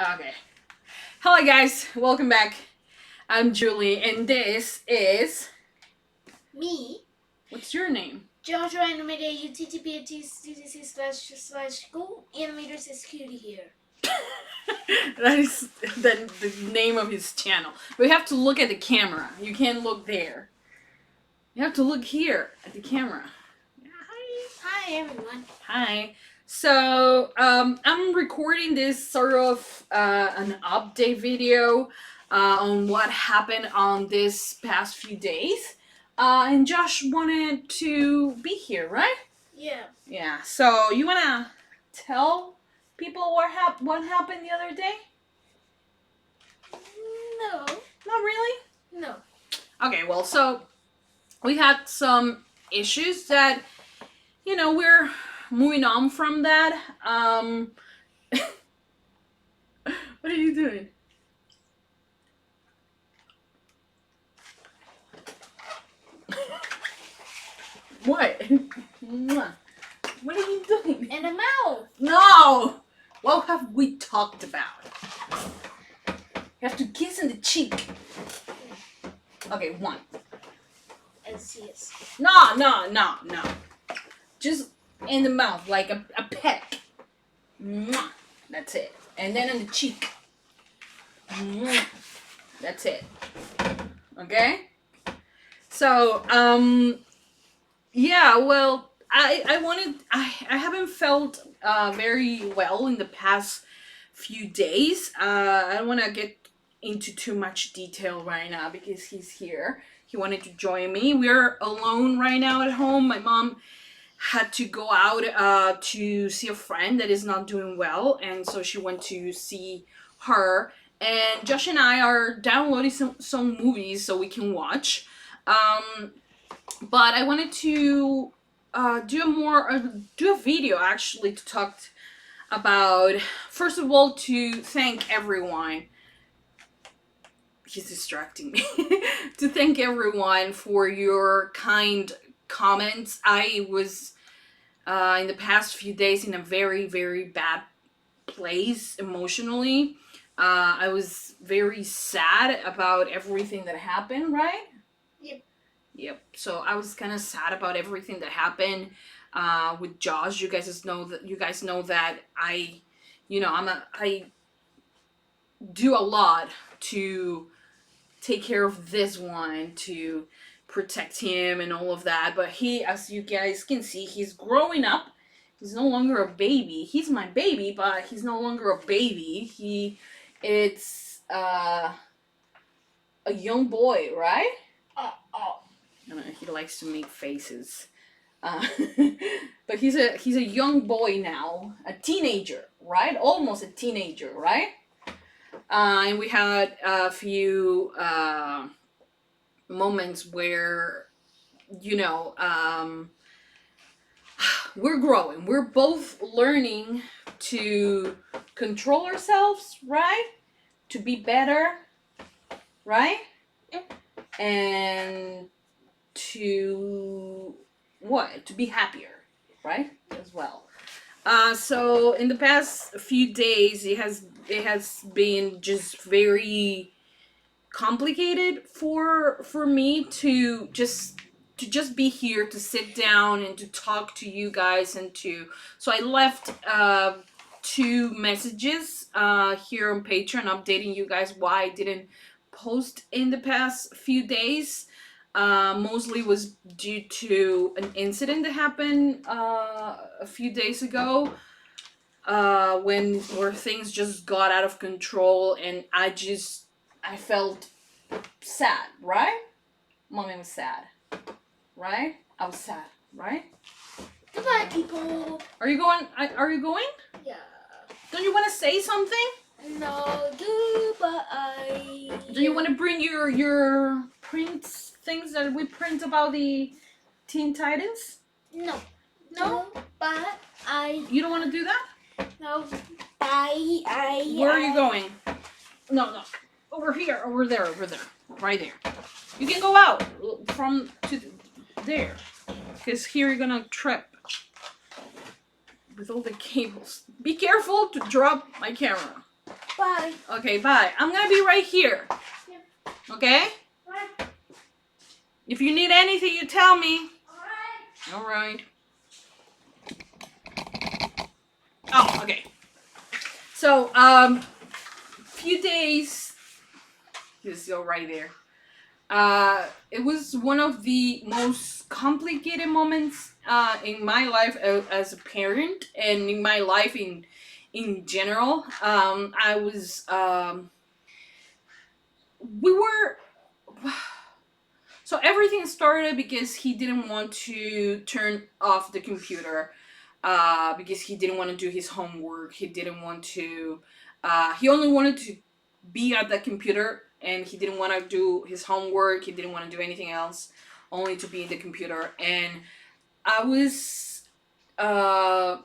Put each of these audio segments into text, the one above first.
Okay. Hello guys, welcome back. I'm Julie and this is... Me, What's your name? Joshua Animator UTTPAT//School Animator Security here. That is the name of his channel. We have to look at the camera. You can't look there. You have to look here at the camera. Hi everyone. Hi. So, I'm recording this sort of an update video on what happened on this past few days. And Josh wanted to be here, right? Yeah. Yeah. So, you want to tell people what happened the other day? No. Not really? No. Okay, well, so we had some issues that, we're moving on from that. What are you doing? What? What are you doing? And a mouth. No! What have we talked about? You have to kiss in the cheek. Okay, one. Yes. No. Just in the mouth, like a peck. Mwah. That's it. And then in the cheek. Mwah. That's it. Okay? So, yeah, well, I haven't felt very well in the past few days. I don't want to get into too much detail right now because he's here. He wanted to join me. We're alone right now at home. My mom had to go out to see a friend that is not doing well, and so she went to see her. And Josh and I are downloading some movies so we can watch. But I wanted to do a video actually to talk about, first of all, to thank everyone. He's distracting me. To thank everyone for your kind comments. I was in the past few days in a very, very bad place emotionally. I was very sad about everything that happened, right? Yep. So I was kind of sad about everything that happened with Josh. You guys know that I do a lot to take care of this one, to protect him and all of that. But he, as you guys can see, he's growing up. He's no longer a baby. He's my baby, but he's no longer a baby. It's a young boy, right? I don't know, he likes to make faces. But he's a young boy now, a teenager, right? Almost a teenager, right? And we had a few moments where, we're growing. We're both learning to control ourselves, right? To be better, right? And to be happier, right? As well. So in the past few days, it has been just very complicated for me to just be here, to sit down and to talk to you guys, and so I left two messages here on Patreon updating you guys why I didn't post in the past few days. Mostly was due to an incident that happened a few days ago, where things just got out of control, and I felt sad, right? Mommy was sad, right? I was sad, right? Goodbye, people. Are you going? Are you going? Yeah. Don't you want to say something? No. Goodbye. Do you want to bring your prints, things that we print about the Teen Titans? No. But You don't want to do that? No. Where are you going? No. Over here, over there, right there. You can go out from to there, because here you're gonna trip with all the cables. Be careful to drop my camera. Bye. Okay, bye. I'm gonna be right here. Yeah. Okay? Bye. If you need anything, you tell me. Alright. All right. Oh, okay. So, few days. He's still right there. It was one of the most complicated moments in my life as a parent, and in my life in general. I was we were so everything started because he didn't want to turn off the computer, because he didn't want to do his homework. He didn't want to. He only wanted to be at the computer, and he didn't want to do his homework. He didn't want to do anything else, only to be in the computer. And I was, uh,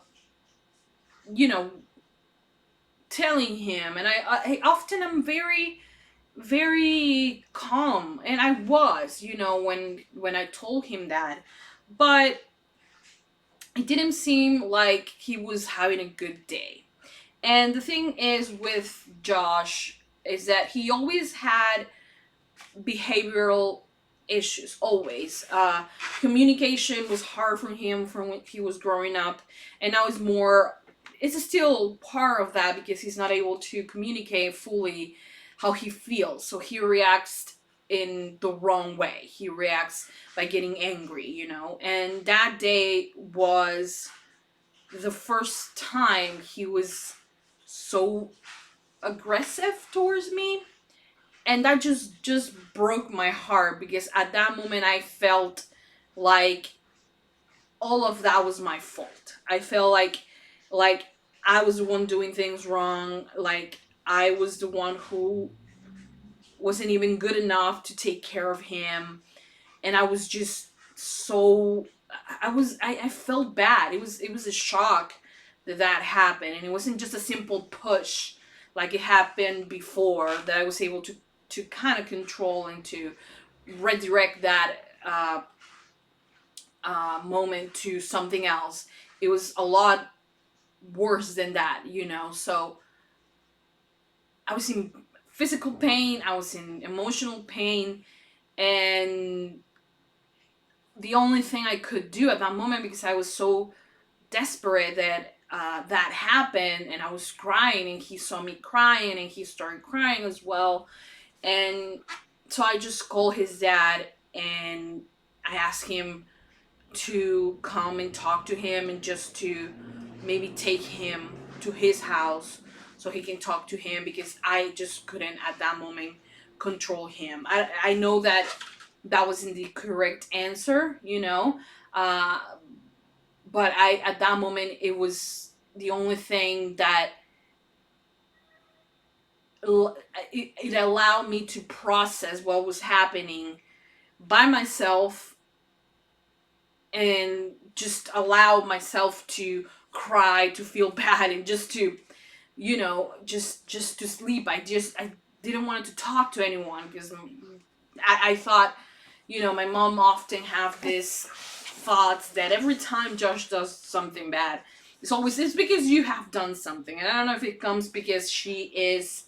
you know, telling him, and I often am very very calm, and I was, when I told him that, but it didn't seem like he was having a good day. And the thing is with Josh is that he always had behavioral issues, always. Communication was hard for him from when he was growing up, and now it's still part of that because he's not able to communicate fully how he feels. So he reacts in the wrong way. He reacts by getting angry, And that day was the first time he was so aggressive towards me, and that just broke my heart, because at that moment I felt like all of that was my fault. I felt like I was the one doing things wrong, like I was the one who wasn't even good enough to take care of him, and I was just so I felt bad. It was a shock that happened, and it wasn't just a simple push like it happened before, that I was able to kind of control and to redirect that moment to something else. It was a lot worse than that, So I was in physical pain, I was in emotional pain, and the only thing I could do at that moment, because I was so desperate that that happened, and I was crying, and he saw me crying, and he started crying as well. And so I just called his dad, and I asked him to come and talk to him, and just to maybe take him to his house so he can talk to him, because I just couldn't at that moment control him. I know that wasn't the correct answer, uh, but I at that moment it was the only thing that it allowed me to process what was happening by myself, and just allow myself to cry, to feel bad, and just to just to sleep. I didn't want to talk to anyone, because I thought, my mom often have this thoughts that every time Josh does something bad, it's because you have done something. And I don't know if it comes because she is,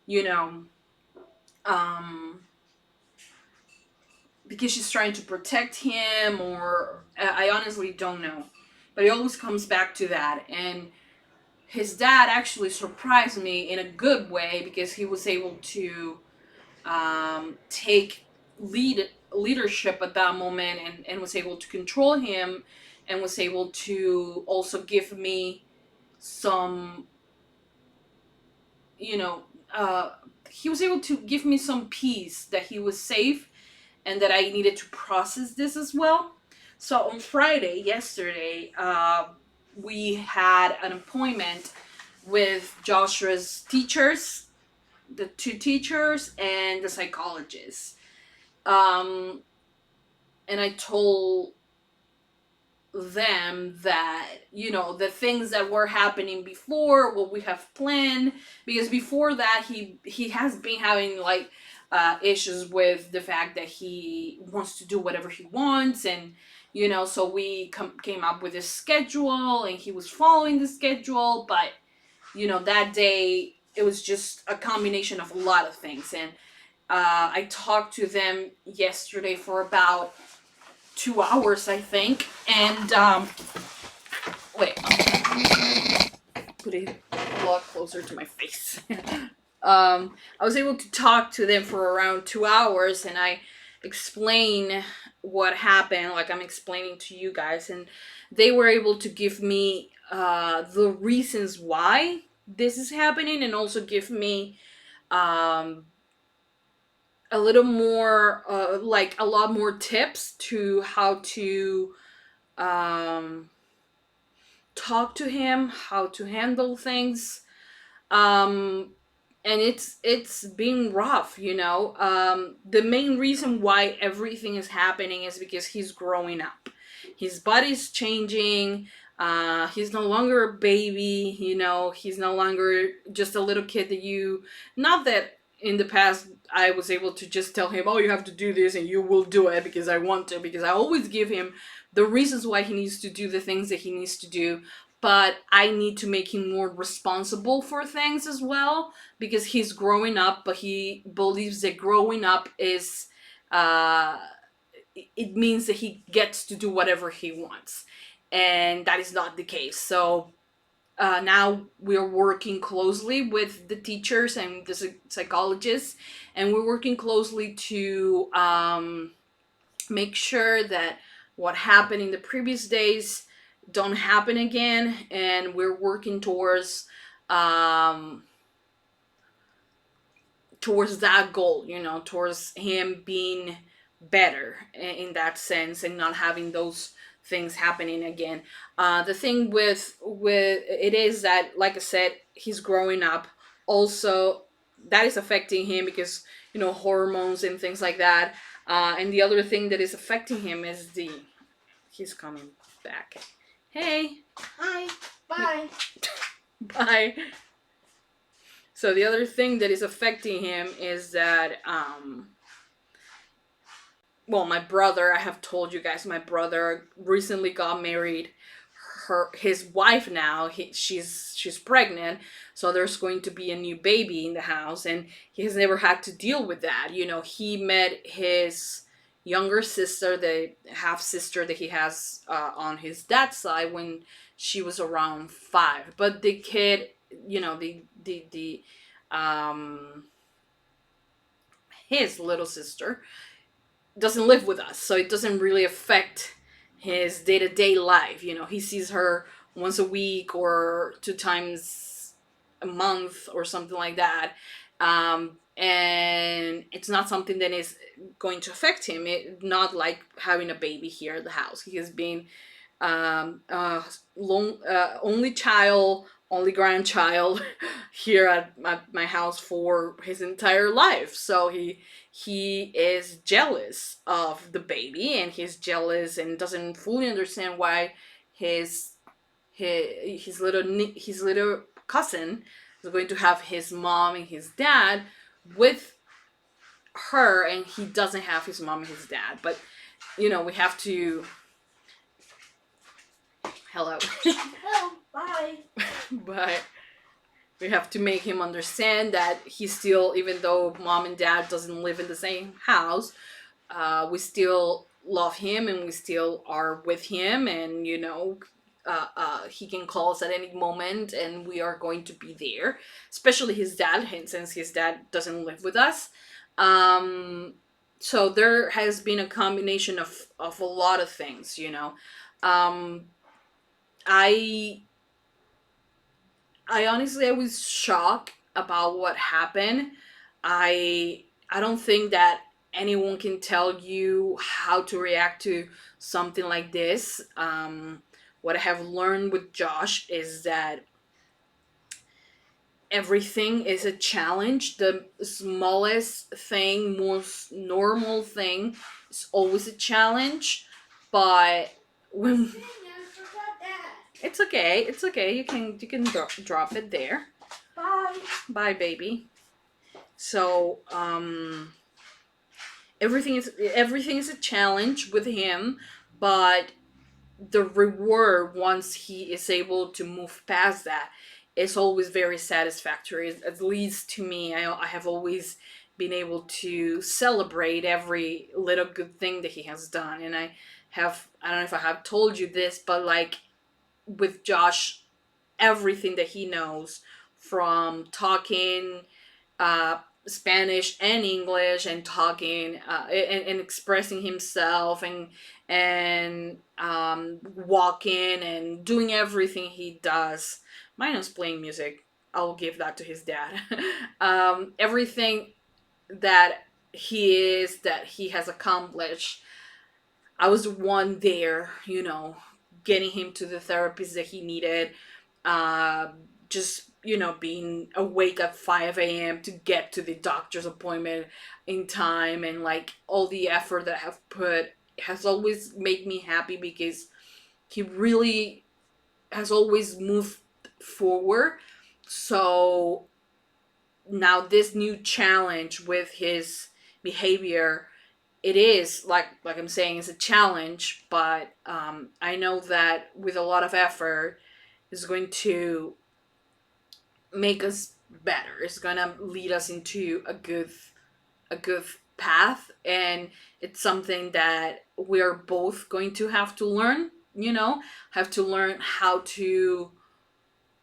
you know, um, because she's trying to protect him, or I honestly don't know. But it always comes back to that. And his dad actually surprised me in a good way, because he was able to take leadership at that moment, and was able to control him, and was able to also give me some, you know, uh, he was able to give me some peace that he was safe, and that I needed to process this as well. So on Friday, yesterday, we had an appointment with Joshua's teachers, the two teachers, and the psychologist. Um, and I told them that, the things that were happening before, what we have planned, because before that he has been having like issues with the fact that he wants to do whatever he wants, and so we came up with a schedule, and he was following the schedule, but that day it was just a combination of a lot of things. And I talked to them yesterday for about 2 hours, I think. And wait, put it a lot closer to my face. I was able to talk to them for around 2 hours, and I explain what happened, like I'm explaining to you guys, and they were able to give me the reasons why this is happening, and also give me um, a little more, like a lot more tips to how to um, talk to him, how to handle things. um and it's been rough, you know. The main reason why everything is happening is because he's growing up, his body's changing. He's no longer a baby, you know. He's no longer just a little kid that you, not that in the past I was able to just tell him, oh, you have to do this and you will do it because I want to, because I always give him the reasons why he needs to do the things that he needs to do. But I need to make him more responsible for things as well, because he's growing up, but he believes that growing up is uh, it means that he gets to do whatever he wants, and that is not the case. So now we're working closely with the teachers and the psychologists, and we're working closely to make sure that what happened in the previous days don't happen again, and we're working um towards that goal, you know, towards him being better in that sense and not having those things happening again. The thing with it is that, like I said, he's growing up. Also, that is affecting him because, you know, hormones and things like that. And the other thing that is affecting him is the he's coming back. Hey, Hi. Bye. bye. So the other thing that is affecting him is that well, my brother, I have told you guys, my brother recently got married. His wife now, she's pregnant, so there's going to be a new baby in the house, and he has never had to deal with that. You know, he met his younger sister, the half sister that he has on his dad's side, when she was around 5. But the kid, you know, the his little sister doesn't live with us, so it doesn't really affect his day-to-day life. You know, he sees her once a week or 2 times a month or something like that. And it's not something that is going to affect him. Not like having a baby here at the house. He has been only child, only grandchild here at my house for his entire life. So he is jealous of the baby, and he's jealous and doesn't fully understand why his his little cousin is going to have his mom and his dad with her, and he doesn't have his mom and his dad. But you know, we have to hello. Oh, bye. But we have to make him understand that he's still, even though mom and dad doesn't live in the same house, we still love him and we still are with him, and you know, he can call us at any moment and we are going to be there, especially his dad, since his dad doesn't live with us. So there has been a combination of a lot of things, you know. um, I I honestly, I was shocked about what happened. I don't think that anyone can tell you how to react to something like this. What I have learned with Josh is that everything is a challenge. The smallest thing, most normal thing, is always a challenge. But when Dang, I forgot that. it's okay, it's okay. You can drop it there. Bye. Bye, baby. So everything is a challenge with him, but the reward once he is able to move past that is always very satisfactory. At least to me, I have always been able to celebrate every little good thing that he has done. And I don't know if I have told you this, but like with Josh, everything that he knows, from talking uh, Spanish and English, and talking and expressing himself, and walking and doing everything he does, minus playing music. I'll give that to his dad. Everything that that he has accomplished, I was the one there, getting him to the therapies that he needed. Uh, just, being awake at 5 a.m. to get to the doctor's appointment in time, and like all the effort that I have put has always made me happy, because he really has always moved forward. So now this new challenge with his behavior, it is like I'm saying, it's a challenge, but I know that with a lot of effort is going to make us better. It's going to lead us into a good path, and it's something that we're both going to have to learn, have to learn how to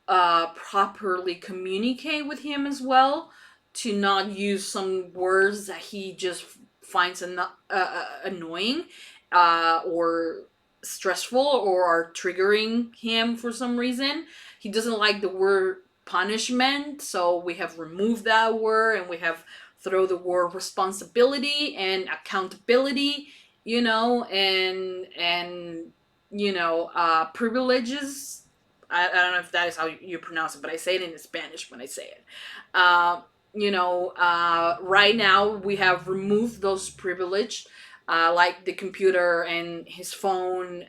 properly communicate with him as well, to not use some words that he just finds annoying, or stressful, or are triggering him for some reason. He doesn't like the word punishment, so we have removed that word, and we have throw the word responsibility and accountability, and privileges. I don't know if that is how you pronounce it, but I say it in Spanish when I say it. Right now we have removed those privilege, like the computer and his phone,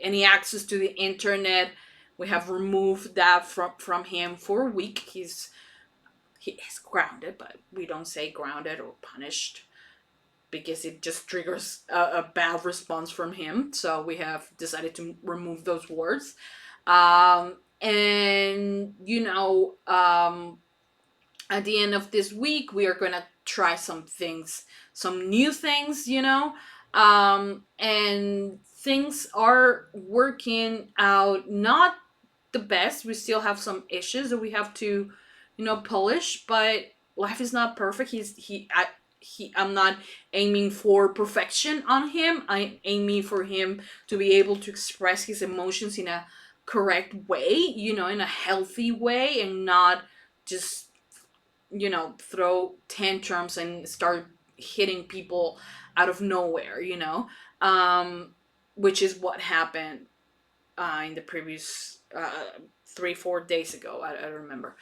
any access to the internet. We have removed that from him for a week. He is grounded, but we don't say grounded or punished, because it just triggers a bad response from him. So we have decided to remove those words. And, at the end of this week, we are going to try some things, some new things, and things are working out not the best. We still have some issues that we have to, polish, but life is not perfect. I'm not aiming for perfection on him. I'm aiming for him to be able to express his emotions in a correct way, in a healthy way, and not just, throw tantrums and start hitting people out of nowhere, um, which is what happened in the previous 3-4 days ago. I don't remember.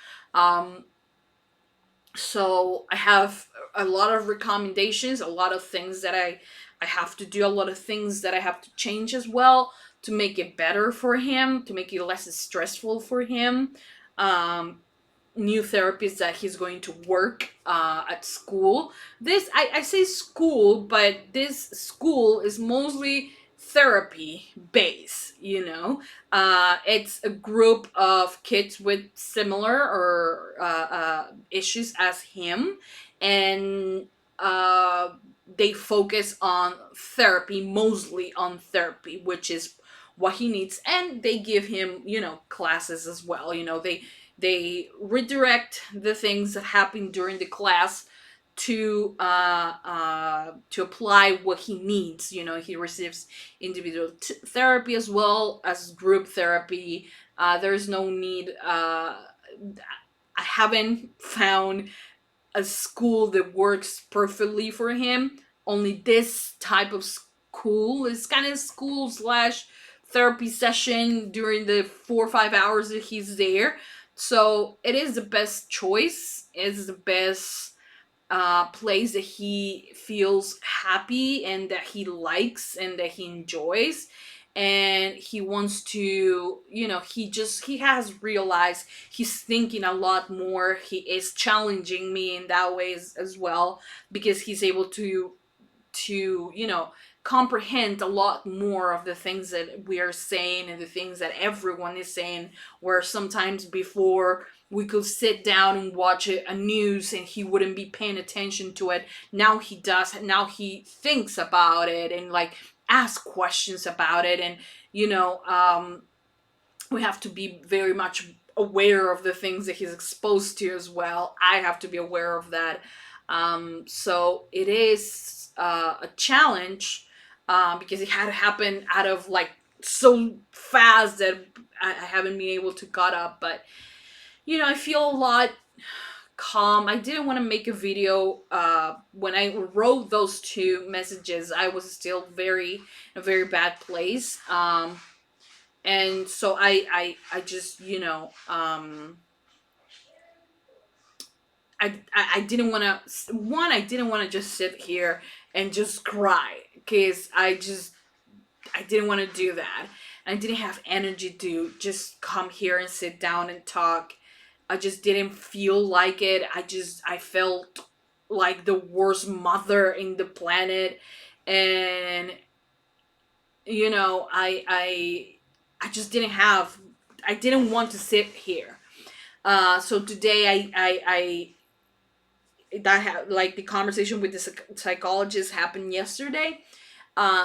So I have a lot of recommendations, a lot of things that I have to do, a lot of things that I have to change as well, to make it better for him, to make it less stressful for him. Um, New therapies that he's going to work at school. This I say school, but this school is mostly therapy based. It's a group of kids with similar or issues as him, and uh, they focus on therapy, mostly on therapy, which is what he needs, and they give him, classes as well. They redirect the things that happen during the class to apply what he needs. He receives individual therapy as well as group therapy. There's no need. I haven't found a school that works perfectly for him. Only this type of school is kind of school slash therapy session during the 4 or 5 hours that he's there. So it is the best choice. It's the best place that he feels happy and that he likes and that he enjoys, and he wants to, he has realized he's thinking a lot more. He is challenging me in that way as well, because he's able to comprehend a lot more of the things that we are saying and the things that everyone is saying, where sometimes before we could sit down and watch a news and he wouldn't be paying attention to it. Now he does. Now he thinks about it and like ask questions about it. And you know, we have to be very much aware of the things that he's exposed to as well. I have to be aware of that. So it is a challenge, because it had to happen out of like so fast that I haven't been able to caught up. But you know, I feel a lot calm. I didn't want to make a video. When I wrote those two messages, I was still very in a very bad place. And so I just, you know, I didn't want to, I didn't want to just sit here and just cry, because I didn't want to do that. I didn't have energy to just come here and sit down and talk. I just didn't feel like it. I felt like the worst mother in the planet. And you know, I just didn't have, I didn't want to sit here. So today that had like the conversation with the psychologist happened yesterday.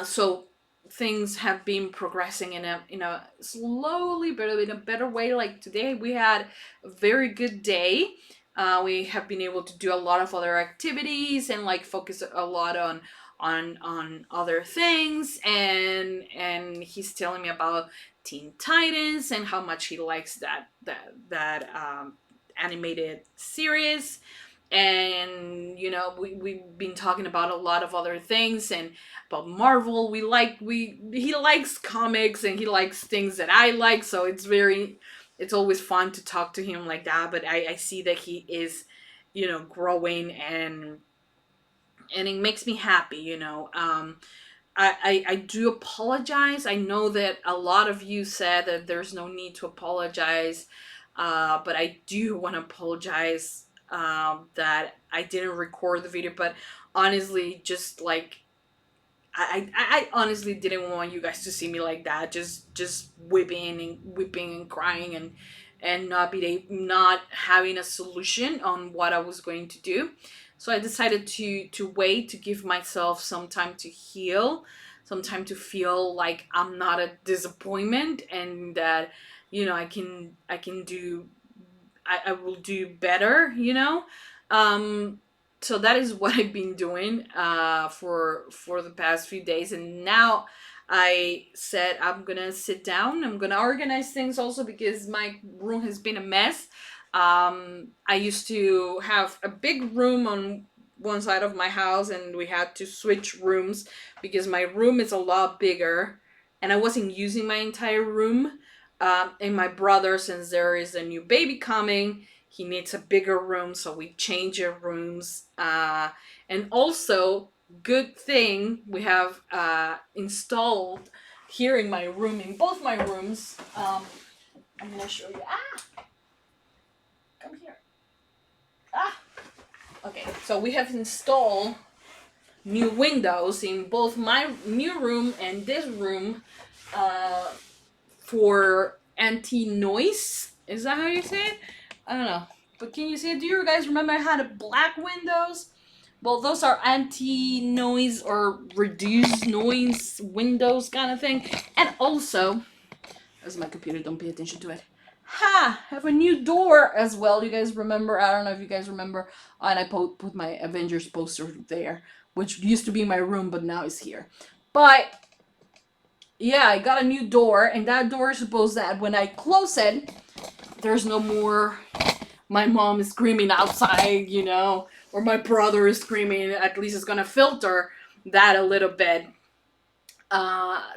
So things have been progressing in a slowly but in a better way. Like today we had a very good day. We have been able to do a lot of other activities and like focus a lot on other things. And he's telling me about Teen Titans and how much he likes that animated series. And you know, we've been talking about a lot of other things and about Marvel. We he likes comics and he likes things that I like, so it's always fun to talk to him like that. But I see that he is, you know, growing, and it makes me happy, you know. I do apologize. I know that a lot of you said that there's no need to apologize, but I do want to apologize, that I didn't record the video. But honestly, just like I honestly didn't want you guys to see me like that, just whipping and crying and not having a solution on what I was going to do. So I decided to wait, to give myself some time to heal, some time to feel like I'm not a disappointment, and that you know I can do, I will do better, you know. Um, so that is what I've been doing for the past few days. And now I said I'm gonna sit down. I'm gonna organize things also because my room has been a mess. I used to have a big room on one side of my house, and we had to switch rooms because my room is a lot bigger, and I wasn't using my entire room. And my brother, since there is a new baby coming, he needs a bigger room, so we change our rooms. And also, good thing we have installed here in my room, in both my rooms. I'm gonna show you. Come here. Okay, so we have installed new windows in both my new room and this room, for anti-noise. Is that how you say it? I don't know. But can you see it? Do you guys remember I had black windows? Well, those are anti-noise or reduced noise windows kind of thing. And also, as my computer, don't pay attention to it. Ha! Have a new door as well. You guys remember? I don't know if you guys remember. And I put my Avengers poster there, which used to be in my room, but now it's here. But yeah, I got a new door, and that door is supposed that when I close it, there's no more my mom is screaming outside, you know, or my brother is screaming. At least it's gonna filter that a little bit.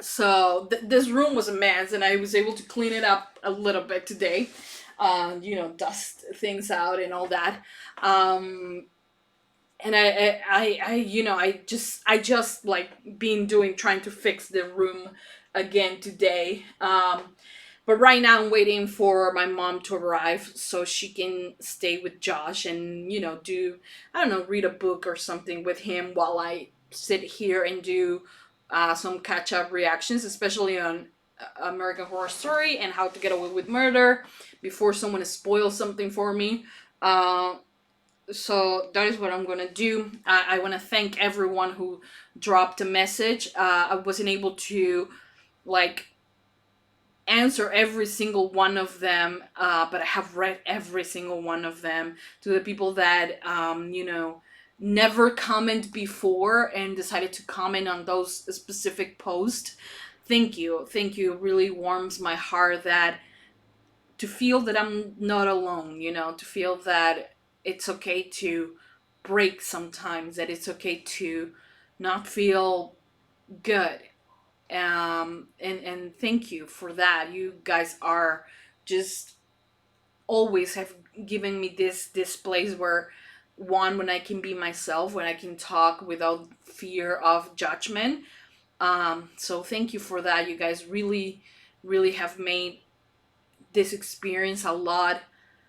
So this room was a mess, and I was able to clean it up a little bit today. You know, dust things out and all that. And you know, I just like been trying to fix the room again today. But right now I'm waiting for my mom to arrive so she can stay with Josh and, you know, I don't know, read a book or something with him while I sit here and do some catch up reactions, especially on American Horror Story and How to Get Away with Murder before someone spoils something for me. Uh, so that is what I'm gonna do. I want to thank everyone who dropped a message. I wasn't able to like answer every single one of them, but I have read every single one of them. To the people that never comment before and decided to comment on those specific posts, thank you. It really warms my heart that to feel that I'm not alone. To feel that it's okay to break sometimes, that it's okay to not feel good. And thank you for that. You guys are just always have given me this place where, one, when I can be myself, when I can talk without fear of judgment. So thank you for that. You guys really have made this experience a lot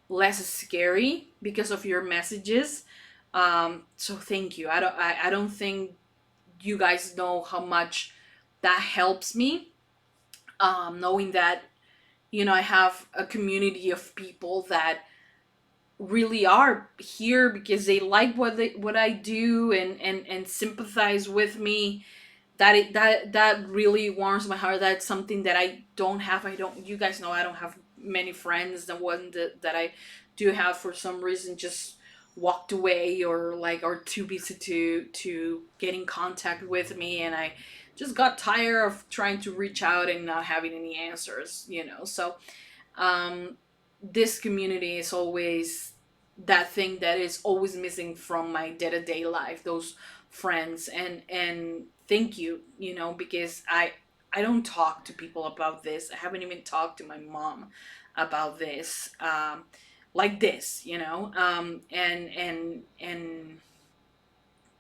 less scary because of your messages. So thank you. I don't think you guys know how much that helps me, knowing that I have a community of people that really are here because they like what I do, and sympathize with me. That really warms my heart. That's something that I don't have. I don't You guys know I don't have many friends. The one that I do have, for some reason, just walked away, or are too busy to get in contact with me, and I just got tired of trying to reach out and not having any answers. So this community is always that thing that is always missing from my day-to-day life, those friends. And thank you, because I don't talk to people about this. I haven't even talked to my mom about this, like this, and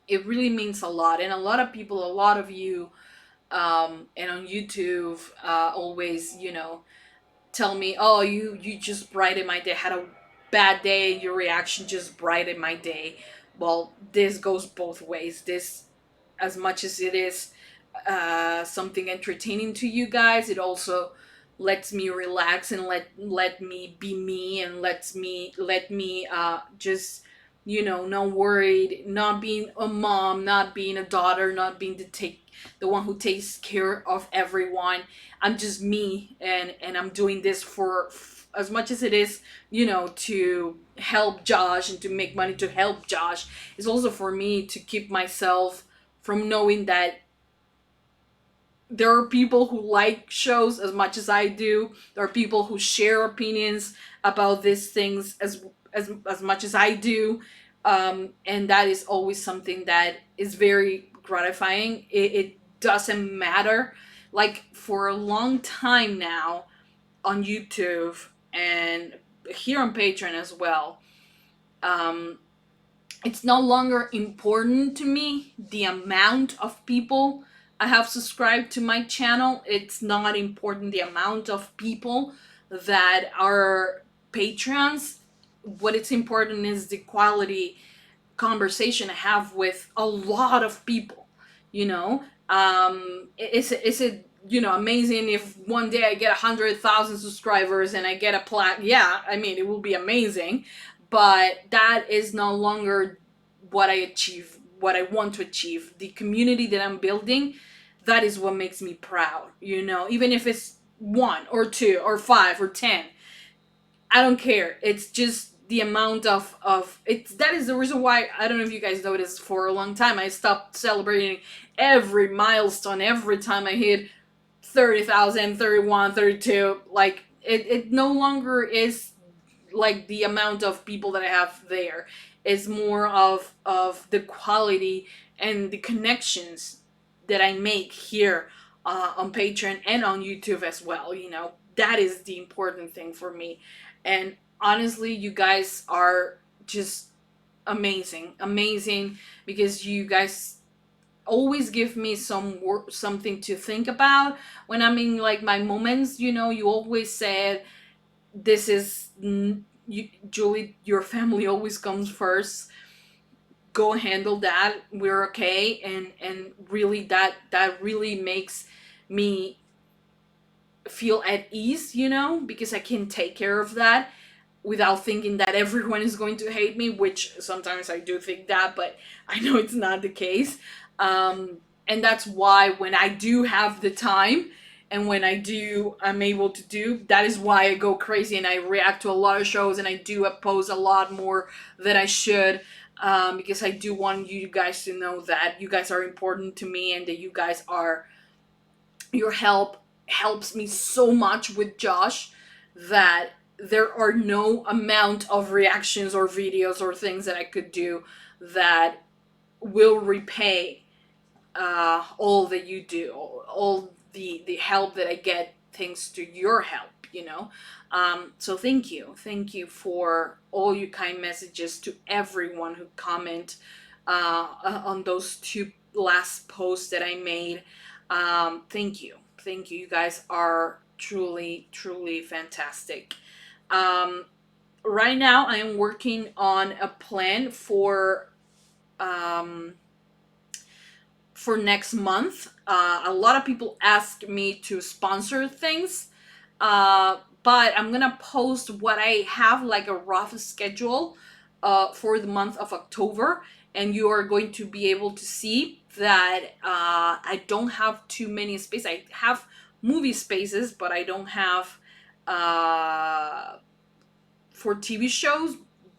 it really means a lot. And a lot of people, a lot of you, and on YouTube, always, tell me, "Oh, you just brightened my day. Had a bad day. Your reaction just brightened my day." Well, this goes both ways. This, as much as it is something entertaining to you guys, it also lets me relax and let me be me, and let me just not worried, not being a mom, not being a daughter, not being the one who takes care of everyone. I'm just me, and I'm doing this for as much as it is, to help Josh and to make money to help Josh. It's also for me to keep myself from knowing that there are people who like shows as much as I do. There are people who share opinions about these things as much as I do, and that is always something that is very gratifying. It doesn't matter. Like, for a long time now on YouTube and here on Patreon as well, um, it's no longer important to me the amount of people I have subscribed to my channel. It's not important the amount of people that are patrons. What it's important is the quality conversation I have with a lot of people. You know, is it amazing if one day I get 100,000 subscribers and I get a plaque? Yeah, I mean, it will be amazing, but that is no longer what I achieve. What I want to achieve, the community that I'm building, that is what makes me proud. Even if it's one or two or five or 10, I don't care. It's just the amount of it's that is the reason why, I don't know if you guys noticed, for a long time I stopped celebrating every milestone every time I hit 30,000, 31, 32. Like, it no longer is like the amount of people that I have there. It's more of the quality and the connections that I make here, on Patreon and on YouTube as well. That is the important thing for me. And honestly, you guys are just amazing, amazing, because you guys always give me something to think about when I'm in, like, my moments. You always said, this is you, Julie, your family always comes first. go handle that. We're okay, and really that really makes me feel at ease, because I can take care of that without thinking that everyone is going to hate me, which sometimes I do think that, but I know it's not the case. And that's why when I do have the time, and when I'm able to do, that is why I go crazy and I react to a lot of shows, and I do oppose a lot more than I should. Because I do want you guys to know that you guys are important to me, and that your help helps me so much with Josh, that there are no amount of reactions or videos or things that I could do that will repay all that you do, all the help that I get thanks to your help. So thank you for all your kind messages to everyone who comment on those two last posts that I made. Thank you. You guys are truly, truly fantastic. Right now, I am working on a plan um, for next month. A lot of people ask me to sponsor things, but I'm gonna post what I have, like a rough schedule for the month of October, and you are going to be able to see that I don't have too many spaces. I have movie spaces, but I don't have for TV shows,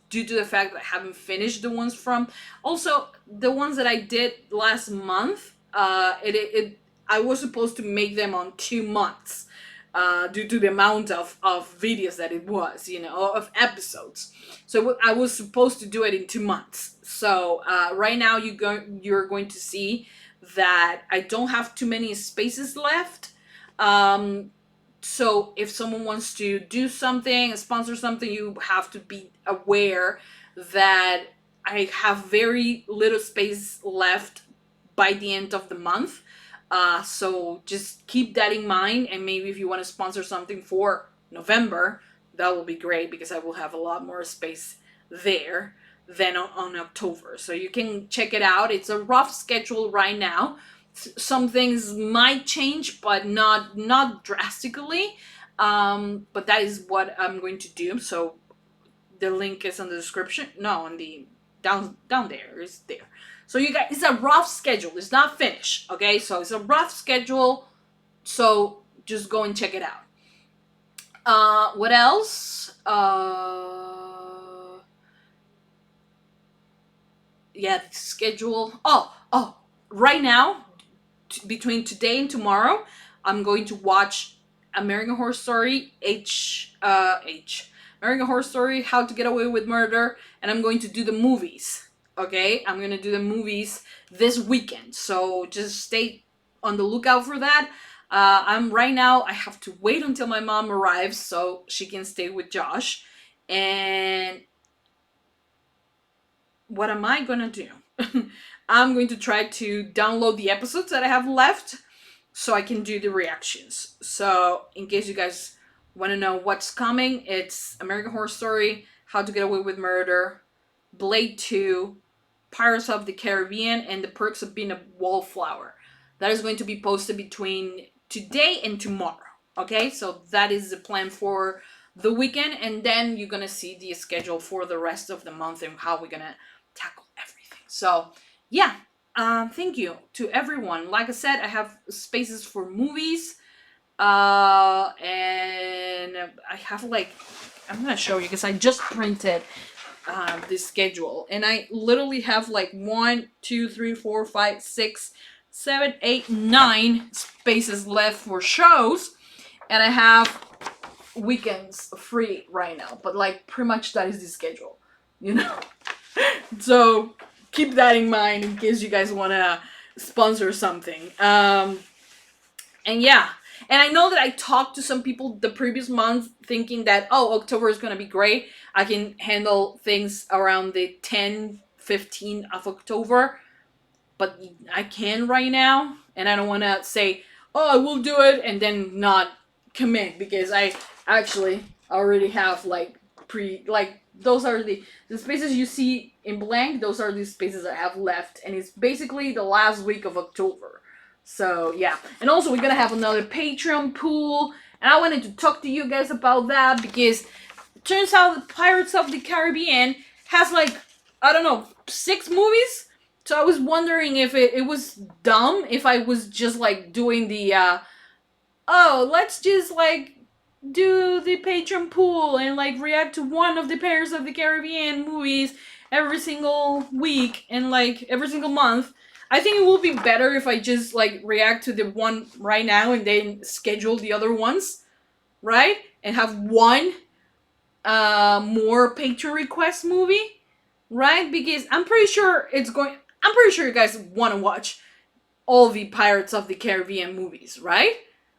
due to the fact that I haven't finished the ones from. Also, the ones that I did last month, I was supposed to make them on 2 months. Due to the amount of videos that it was, of episodes. So I was supposed to do it in 2 months. So right now you're going to see that I don't have too many spaces left. So if someone wants to do something, sponsor something, you have to be aware that I have very little space left by the end of the month. So just keep that in mind, and maybe if you want to sponsor something for November, that will be great, because I will have a lot more space there than on October. So you can check it out. It's a rough schedule right now. Some things might change, but not drastically. But that is what I'm going to do. So the link is in the description. No, on the down there. It's there. So you guys, it's a rough schedule. It's not finished. Okay, so it's a rough schedule. So just go and check it out. What else? Yeah, the schedule. Oh, right now, between today and tomorrow, I'm going to watch American Horror Story American Horror Story How to Get Away with Murder, and I'm going to do the movies. Okay, I'm gonna do the movies this weekend, so just stay on the lookout for that. I'm right now. I have to wait until my mom arrives so she can stay with Josh. And what am I gonna do? I'm going to try to download the episodes that I have left so I can do the reactions. So, in case you guys want to know what's coming, it's American Horror Story, How to Get Away with Murder, Blade 2, Pirates of the Caribbean, and The Perks of Being a Wallflower. That is going to be posted between today and tomorrow. Okay, so that is the plan for the weekend, and then you're gonna see the schedule for the rest of the month and how we're gonna tackle everything. So, yeah, thank you to everyone. Like I said, I have spaces for movies, and I have I'm gonna show you because I just printed this schedule, and I literally have 1, 2, 3, 4, 5, 6, 7, 8, 9 spaces left for shows, and I have weekends free right now. But pretty much that is the schedule, So keep that in mind in case you guys want to sponsor something. And yeah, and I know that I talked to some people the previous month thinking that, October is going to be great. I can handle things around the 10, 15 of October, but I can right now, and I don't want to say, I will do it, and then not commit, because I actually already have those are the spaces you see in blank. Those are the spaces I have left, and it's basically the last week of October. So yeah, and also we're gonna have another Patreon pool, and I wanted to talk to you guys about that because it turns out the Pirates of the Caribbean has like, I don't know, 6 movies. So I was wondering if it was dumb if I was just like doing the oh, let's just like do the Patreon pool and like react to one of the Pirates of the Caribbean movies every single week and like every single month. I think it will be better if I just like react to the one right now and then schedule the other ones, right? And have one more Patreon request movie, right? Because I'm pretty sure you guys want to watch all the Pirates of the Caribbean movies, right?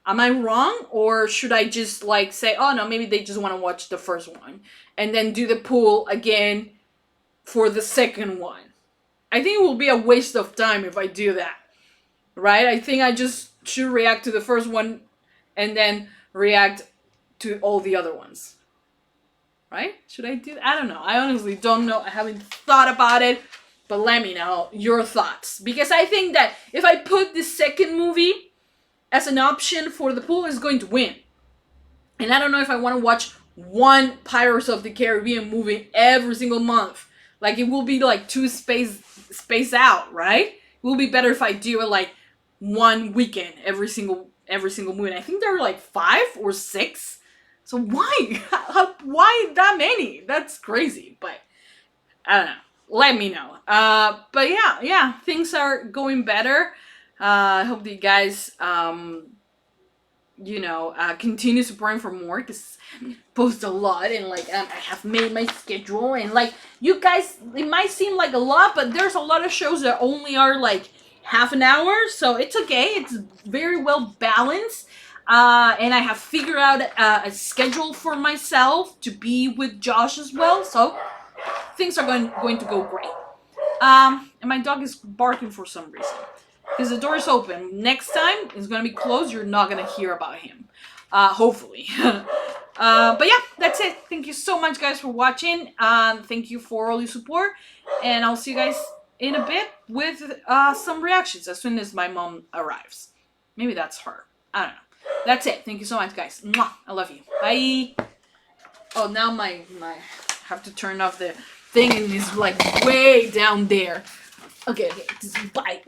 Am I wrong? Or should I just like say, oh no, maybe they just want to watch the first one and then do the pool again for the second one? I think it will be a waste of time if I do that, right? I think I just should react to the first one and then react to all the other ones, right? Should I do that? I don't know. I honestly don't know. I haven't thought about it, but let me know your thoughts. Because I think that if I put the second movie as an option for the pool, it's going to win. And I don't know if I want to watch one Pirates of the Caribbean movie every single month. Like, it will be like two space out, right? It will be better if I do it like one weekend every single movie. And I think there are like 5 or 6. So why? Why that many? That's crazy. But I don't know. Let me know. But yeah, things are going better. I hope that you guys, continue supporting for more, because I post a lot, and like I have made my schedule, and like you guys, it might seem like a lot, but there's a lot of shows that only are like half an hour, so it's okay. It's very well balanced. And I have figured out a schedule for myself to be with Josh as well, so things are going to go great. And my dog is barking for some reason. Because the door is open. Next time, it's going to be closed. You're not going to hear about him. Hopefully. But yeah, that's it. Thank you so much, guys, for watching. Thank you for all your support. And I'll see you guys in a bit with some reactions as soon as my mom arrives. Maybe that's her. I don't know. That's it. Thank you so much, guys. Mwah. I love you. Bye. Oh, now my have to turn off the thing, and it's like way down there. Okay. Bye.